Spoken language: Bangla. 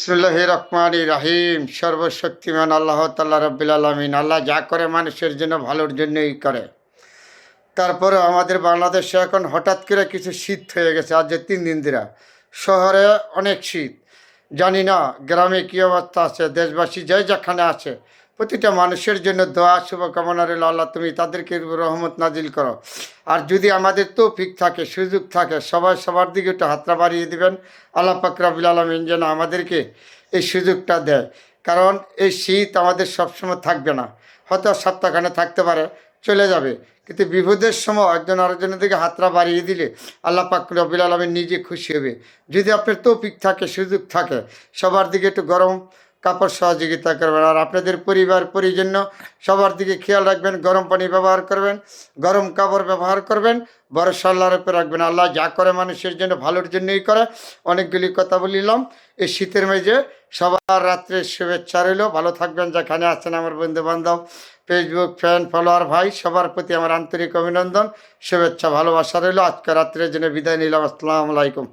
বিসমিল্লাহির রহমানির রহিম। সর্বশক্তিমান আল্লাহ তাআলা রাব্বুল আলামিন। আল্লাহ যা করে মানুষের জন্য ভালোর জন্যই করে। তারপরে আমাদের বাংলাদেশে এখন হঠাৎ করে কিছু শীত হয়ে গেছে। আজ যে 3 দিন ধরে শহরে অনেক শীত। জানি না গ্রামে কী অবস্থা আছে। দেশবাসী যে যেখানে আছে প্রতিটা মানুষের জন্য দোয়া শুভকামনা রইল। আল্লাহ তুমি তাদেরকে রহমত নাজিল করো। আর যদি আমাদের তৌফিক থাকে, সুযোগ থাকে, সবাই সবার দিকে একটু হাতটা বাড়িয়ে দিবেন। আল্লাহ পাক রব্বুল আলামিন যেন আমাদেরকে এই সুযোগটা দেয়। কারণ এই শীত আমাদের সবসময় থাকবে না, হয়তো সপ্তাহখানে থাকতে পারে, চলে যাবে। কিন্তু বিপদের সময় একজন আরেকজনের দিকে হাতটা বাড়িয়ে দিলে আল্লাহ পাক রব্বুল আলামিন নিজে খুশি হবে। যদি আপনার তৌফিক থাকে, সুযোগ থাকে, সবার দিকে একটু গরম কাপড় সহযোগিতা করবেন। আর আপনাদের পরিবার পরিজন্য সবার দিকে খেয়াল রাখবেন। গরম পানি ব্যবহার করবেন, গরম কাপড় ব্যবহার করবেন, ভরসা আল্লাহর উপর রাখবেন। আল্লাহ যা করে মানুষের জন্য ভালোর জন্যই করে। অনেকগুলি কথা বলিলাম এই শীতের মেঝে। সবার রাত্রে শুভেচ্ছা রইল। ভালো থাকবেন যেখানে আছেন আমার বন্ধু বান্ধব, ফেসবুক ফ্যান ফলোয়ার ভাই, সবার প্রতি আমার আন্তরিক অভিনন্দন, শুভেচ্ছা, ভালোবাসা রইল। আজকে রাত্রের জন্য বিদায় নিলাম। আসসালামু আলাইকুম।